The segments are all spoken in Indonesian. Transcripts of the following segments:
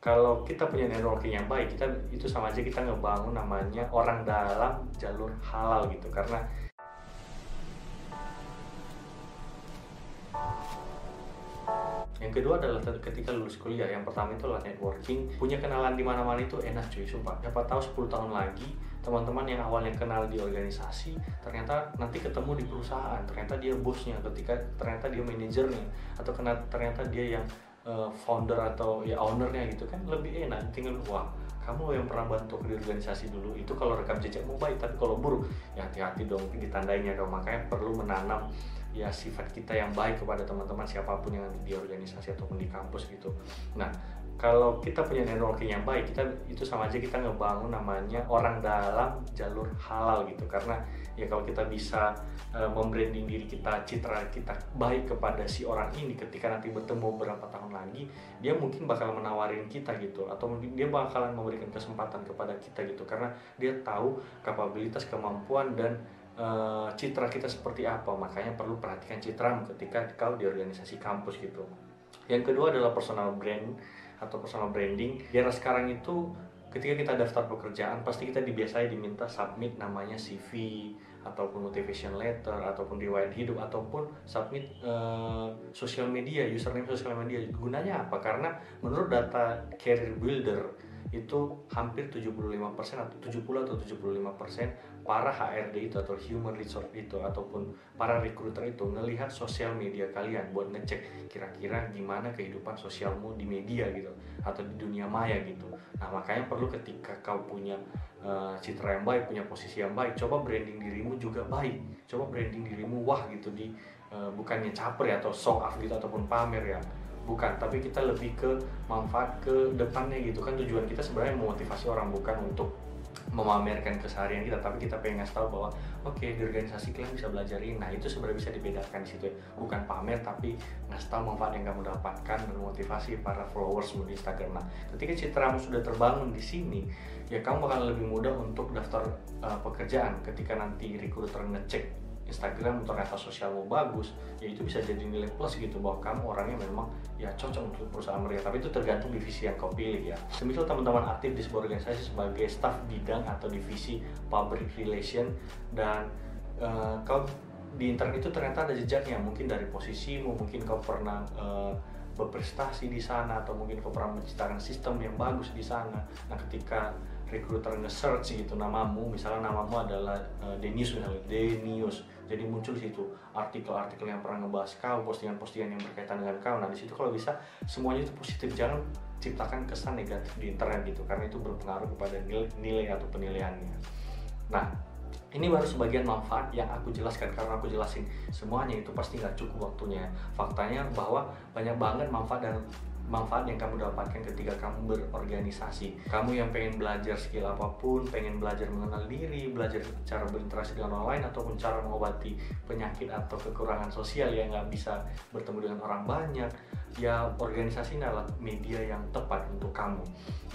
Kalau kita punya networking yang baik, kita itu sama aja kita ngebangun namanya orang dalam jalur halal gitu. Karena yang kedua adalah ketika lulus kuliah, yang pertama itu adalah networking. Punya kenalan di mana-mana itu enak cuy, sumpah. Siapa tahu 10 tahun lagi, teman-teman yang awalnya kenal di organisasi, ternyata nanti ketemu di perusahaan, ternyata dia bosnya, ketika ternyata dia manajernya, atau ternyata dia yang founder atau ya ownernya gitu kan, lebih enak. Tinggal wah, kamu yang pernah bantu di organisasi dulu, itu kalau rekam jejakmu baik. Tapi kalau buruk, ya hati-hati dong ditandainya dong. Makanya perlu menanam ya sifat kita yang baik kepada teman-teman siapapun yang di organisasi ataupun di kampus gitu. Nah, kalau kita punya networking yang baik, kita itu sama aja kita ngebangun namanya orang dalam jalur halal gitu. Karena ya kalau kita bisa membranding diri kita, citra kita baik kepada si orang ini, ketika nanti bertemu beberapa tahun lagi, dia mungkin bakal menawarin kita gitu, atau mungkin dia bakalan memberikan kesempatan kepada kita gitu, karena dia tahu kapabilitas, kemampuan, dan citra kita seperti apa. Makanya perlu perhatikan citramu ketika kau di organisasi kampus gitu. Yang kedua adalah personal brand atau personal branding. Di era sekarang itu, ketika kita daftar pekerjaan, pasti kita dibiasai diminta submit namanya CV, ataupun motivation letter, ataupun riwayat hidup, ataupun submit social media, username social media. Gunanya apa? Karena menurut data Career Builder itu hampir 75% atau 70 atau 75% para HRD itu atau human resource itu ataupun para recruiter itu ngelihat sosial media kalian buat ngecek kira-kira gimana kehidupan sosialmu di media gitu atau di dunia maya gitu. Nah, makanya perlu ketika kau punya citra yang baik, punya posisi yang baik, coba branding dirimu juga baik. Coba branding dirimu wah gitu di bukannya caper ya atau show off gitu ataupun pamer ya. Bukan, tapi kita lebih ke manfaat ke depannya gitu kan. Tujuan kita sebenarnya memotivasi orang, bukan untuk memamerkan keseharian kita, tapi kita pengen ngasih tahu bahwa oke, di organisasi kalian bisa belajar ini. Nah, itu sebenarnya bisa dibedakan di situ ya. Bukan pamer, tapi ngasih tahu manfaat yang kamu dapatkan dan motivasi para followersmu di Instagram. Nah, ketika citramu sudah terbangun di sini, ya kamu bakal lebih mudah untuk daftar pekerjaan. Ketika nanti recruiter ngecek Instagram ternyata sosialmu bagus, ya itu bisa jadi nilai plus gitu bahwa kamu orangnya memang ya cocok untuk perusahaan mereka. Tapi itu tergantung divisi yang kau pilih ya. Semisal teman-teman aktif di sebuah organisasi sebagai staf bidang atau divisi public relation, dan kau di internet itu ternyata ada jejaknya, mungkin dari posisimu, mungkin kau pernah berprestasi di sana, atau mungkin kau pernah menciptakan sistem yang bagus di sana. Nah, ketika recruiter nge-search gitu namamu, misalnya namamu adalah Denius misalnya, Denius, jadi muncul di situ artikel-artikel yang pernah ngebahas kau, postingan-postingan yang berkaitan dengan kau. Nah, di situ kalau bisa semuanya itu positif, jangan ciptakan kesan negatif di internet gitu, karena itu berpengaruh kepada nilai atau penilaiannya. Nah, ini baru sebagian manfaat yang aku jelaskan. Karena aku jelasin semuanya itu pasti nggak cukup waktunya. Faktanya bahwa banyak banget manfaat yang kamu dapatkan ketika kamu berorganisasi. Kamu yang pengen belajar skill apapun, pengen belajar mengenal diri, belajar cara berinteraksi dengan orang lain, ataupun cara mengobati penyakit atau kekurangan sosial yang nggak bisa bertemu dengan orang banyak, ya organisasi ini adalah media yang tepat untuk kamu.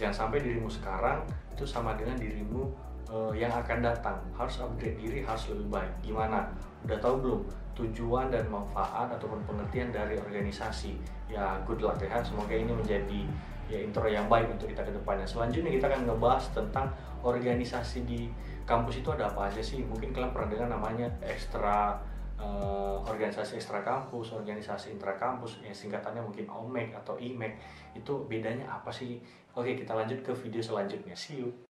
Jangan sampai dirimu sekarang itu sama dengan dirimu yang akan datang. Harus upgrade diri, harus lebih baik. Gimana? Udah tahu belum tujuan dan manfaat ataupun pengertian dari organisasi? Ya good luck ya. Semoga ini menjadi ya intro yang baik untuk kita ke depannya. Selanjutnya kita akan ngebahas tentang organisasi di kampus itu ada apa aja sih. Mungkin kalian pernah dengar namanya organisasi ekstra kampus, organisasi intra kampus, yang singkatannya mungkin OMEK atau IMEK. Itu bedanya apa sih? Oke, kita lanjut ke video selanjutnya. See you.